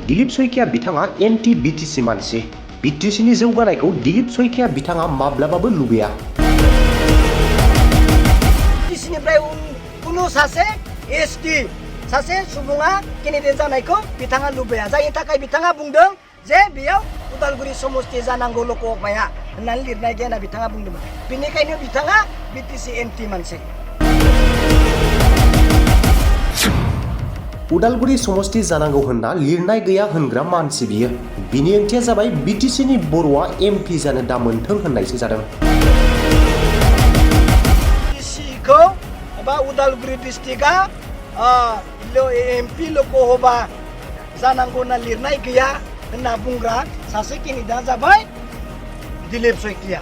दिलीप सयकिया बिथाङा anti BTC मानसि। बिटिसिनि जौगानायखौ दिलीप सयकिया बिथाङा माब्लाबाबो लुबैया। बिटिसिनिफ्राय कुनु सासे एसटि सासे सुबुङा केन्डिडेट जानायखौ बिथाङा लुबैया। जायनि थाखाय बिथाङा बुंदों जे बेयाव उदालगुरि समस्ति जानांगौ लकसभाया होननानै लिरनाय गैया होनना बिथाङा बुंदोंमोन। बेनिखायनो बिथाङा बिटिसि एन्टि मानसि। उदालगुरि समस्ति जानांगौ होनना लिरनाय गैया होनग्रा मानसि बियो। बिनि ओंथिया जाबाय बिटिसिनि बर'आ एमपि जानो दा मोनथों होननायसो जादों। बिटिसिखौ एबा उदालगुरि डिस्ट्रिक्टआ एमपि लकसभा जानांगौ होनना लिरनाय गैया होनना बुंग्रा सासे केन्डिडेटआ जाबाय दिलीप सयकिया,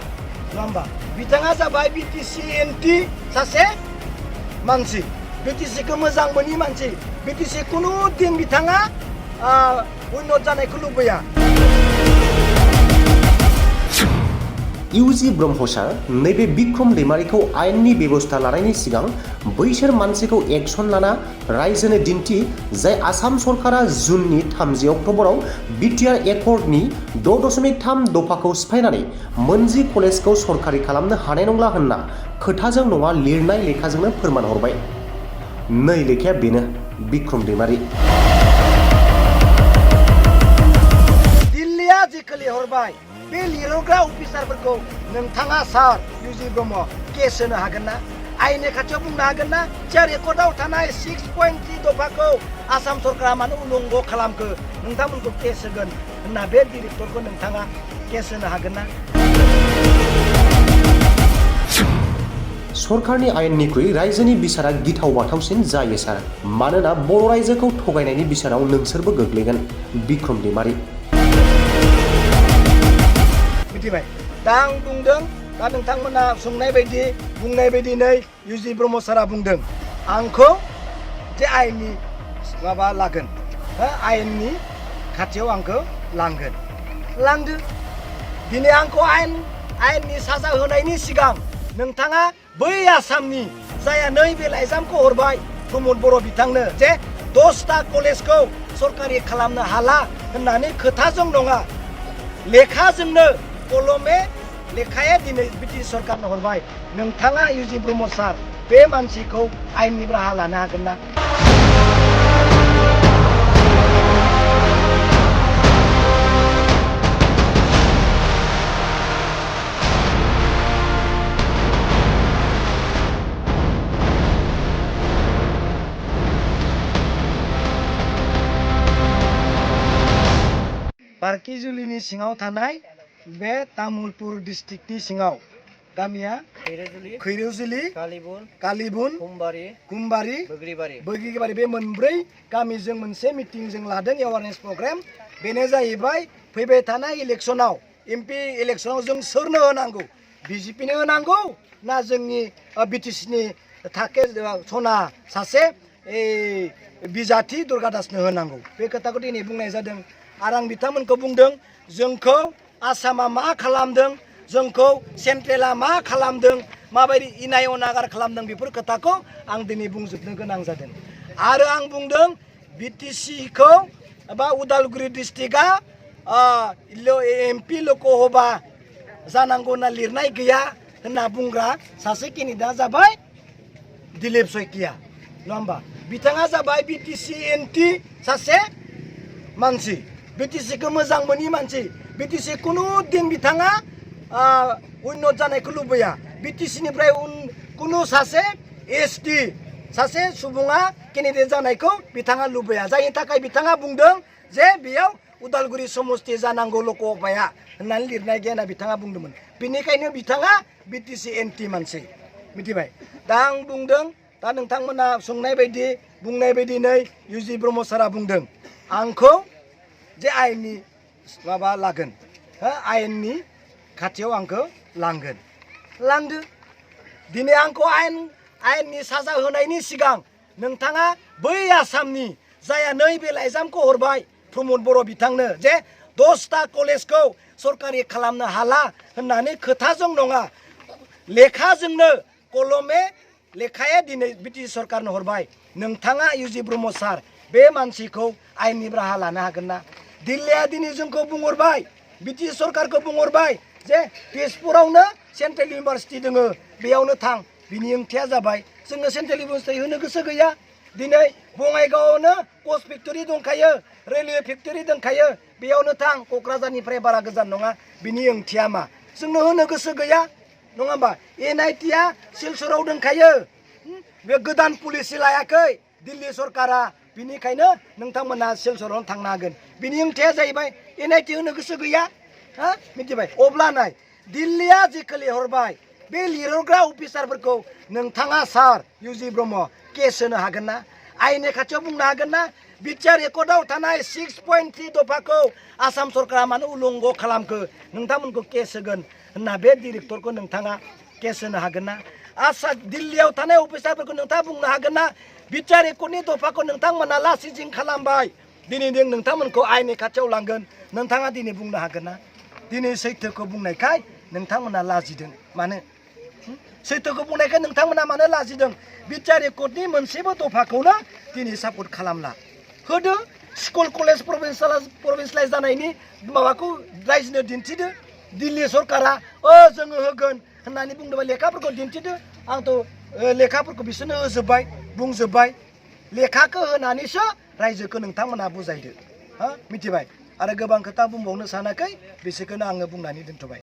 नङा होमबा? बिथाङा जाबाय बिटिसि एन्टि सासे मानसि, बिटिसिखौ मोजां मोनि मानसि। बिटिसि कुनु दिन बिथाङा उन्नत जानायखौ लुबैया। इउजि ब्रह्म सार, नैबे बिक्रम दैमारिखौ आयेननि बेबस्था लानायनि सिगां बैसोर मानसिखौ एक्सन लाना रायजोनो दिन्थि जाय आसाम सरकारा जुननि 30 अक्ट'बराव बिटिआर एकर्डनि 6.3 दफाखौ सिफायनानै मोनजि कलेजखौ सरकारि खालामनो हानाय नंला होनना खोथाजों नङा लिरनाय लेखाजोंनो फोरमान हरबाय। नै लेखाया बेनो बिक्रम दैमारि। दिल्लीया जेखौ लिरहरबाय बे लिरहरग्रा अफिसारफोरखौ नोंथाङा सार इउजि ब्रह्म केस होनो हागोन ना? आयेननि खाथियाव बुंनो हागोन ना? जे रेकर्डआव थानाय 6.3 दफाखौ आसाम सरकारा मानो उलंघ खालामखो नोंथांमोनखौ केस होगोन होनना बे डिरेक्टरखौ नोंथाङा केस होनो हागोन ना? सरकारनि आयेननिख्रुइ रायजोनि बिसारा गिथाव बाथावसिन जायो सार। मानोना बर' रायजोखौ थगायनायनि बिसाराव नोंसोरबो गोग्लैगोन। बिक्रम दैमारि। मिथिबाय? दा आं बुंदों, दा नोंथांमोना बुंनाय बायदिनै इउजि ब्रह्म सारा बुंदों आंखौ जे आयेननि माबा लागोन, आयेननि खाथियाव आंखौ लांदो। दिनै आंखौ आयेननि साजा होनायनि सिगां नोंथाङा बै आसामनि जाया नैबे लाइजामखौ हरबाय प्रमद बर' बिथांनो जे 10टा कलेजखौ सरकारि खालामनो हाला होननानै खोथाजों नङा लेखाजोंनो कलमे लेखाया दिनै ब्रिटिश सरकारनो हरबाय। नोंथाङा इउजि ब्रह्म सार बे मानसिखौ आयेननि राहा लानो हागोन ना? बारकिजुलिनि सिङाव थानाय बे तामुलपुर डिस्ट्रिक्टनि सिङाव गामिया खैरोजुलि, कालीबुन, कुमबारि, बैग्रिबारि बे मोनब्रै गामिजों मोनसे मिटिं जों लादों एवारनेस प्रग्राम। बेनो जाहैबाय फैबाय थानाय इलेक्सनाव एमपि इलेक्सनाव जों सोरनो होनांगौ? बिजेपिनो होनांगौ ना जोंनि बिटिसिनि थाखे सना सासे बिजाथि दुर्गा दासनो होनांगौ? बे खोथाखौ दिनै बुंनाय जादों। आरो आं बिथांमोनखौ बुंदों जोंखौ आसामा मा खालामदों, जोंखौ सेन्ट्रेला मा खालामदों, माबायदि इनाय अनागार खालामदों, बेफोर खोथाखौ आं दिनै बुंजोबनो गोनां जादों। आरो आं बुंदों बिटिसिखौ एबा उदालगुरि डिस्ट्रिक्टआ एमपि लकसभा जानांगौ होनना लिरनाय गैया होनना बुंग्रा सासे केन्डिडेटआ जाबाय दिलीप सयकिया, नङा होमबा? बिथाङा जाबाय बिटिसि एन्टि सासे मानसि, बिटिसिखौ मोजां मोनि मानसि। बिटिसि कुनु दिन बिथाङा उन्नत जानायखौ लुबैया। बिटिसिनिफ्राय कुनु सासे एसटि सासे सुबुङा केन्डिडेट जानायखौ बिथाङा लुबैया। जायनि थाखाय बिथाङा बुंदों जे बेयाव उदालगुरि समस्ति जानांगौ लकसभाया होननानै लिरनाय गैया होनना बिथाङा बुंदोंमोन। बेनिखायनो बिथाङा बिटिसि एन्टि मानसि। मिथिबाय? दा आं बुंदों, दा नोंथांमोना बुंनाय बायदिनै इउजि ब्रह्म सारा बुंदों आंखौ जे आयेननि माबा लागोन, आयेननि खाथियाव आंखौ लांदो। दिनै आंखौ आयेननि साजा होनायनि सिगां नोंथाङा बै आसामनि जाया नैबे लाइजामखौ हरबाय प्रमद बर' बिथांनो जे 10टा कलेजखौ सरकारि खालामनो हाला होननानै खोथाजों नङा लेखाजोंनो कलमे लेखाया दिनै ब्रिटिश सरकारनो हरबाय। नोंथाङा इउजि ब्रह्म सार बे मानसिखौ आयेननि राहा लानो हागोन ना दिल्लीया दिनै जोंखौ बुंहरबाय ब्रिटिश सरकारखौ बुंहरबाय जे तेजपुरावनो सेन्ट्रेल इउनिभारसिटि दोङो बेयावनो थां बिनि ओंथिया जाबाय जोङो सेन्ट्रेल इउनिभारसिटि होनो गोसो गैया दिनै बङाइगावआवनो कच फेक्टरि दंखायो रेलवे फेक्टरि दंखायो बेयावनो थां क'क्राझारनिफ्राय बारा गोजान नङा बिनि ओंथिया मा जोंनो होनो गोसो गैया नङा होमबा NIT-आ सिलचराव दंखायो बे गोदान पलिसि लायाखै दिल्ली सरकारा बिनिखायनो नोंथांमोना सिलचरावनो थांनो हागोन बिनि ओंथिया जाहैबाय NIT होनो गोसो गैया हा मिथिबाय अब्ला नाय दिल्लीया जेखौ लिरहरबाय बे लिरहरग्रा अफिसारफोरखौ नोंथाङा सार UG ब्रह्म केस होनो हागोन ना आयेननि खाथियाव बुंनो हागोन ना बिटिआर रेकर्डआव थानाय 6.3 दफाखौ आसाम सरकारा मानो उलंघ खालामखो नोंथांमोनखौ केस होगोन होनना बे डिरेक्टरखौ नोंथाङा केस होनो हागोन ना दिल्लीयाव थानाय अफिसारफोरखौ नोंथाङा बुंनो हागोन ना बिटिआर रेकर्डनि दफाखौ नोंथांमोना लासिजिं खालामबाय दिनै जों नोंथांमोनखौ आयेननि खाथियाव लांगोन नोंथाङा दिनै बुंनो हागोन ना दिनै सैथोखौ बुंनायखाय नोंथांमोना लाजिदों मानो सैथोखौ बुंनायखाय नोंथांमोना मानो लाजिदों बिटिआर रेकर्डनि मोनसेबो दफाखौनो दिनै सापर्ट खालामला होदो स्कुल कलेज प्रभिन्सियेलाइज जानायनि माबाखौ रायजोनो दिन्थिदो दिल्ली सरकारा जोङो होगोन होननानै बुंदोंबा लेखाफोरखौ दिन्थिदो आंथ' लेखाफोरखौ बिसोरनो होजोब्बाय बुंजोब्बाय लेखाखौ होनानैसो रायजोखौ नोंथांमोना बुजायदो हा मिथिबाय आरो गोबां खोथा बुंबावनो सानाखै बिसोरखौनो आङो बुंनानै दोनथ'बाय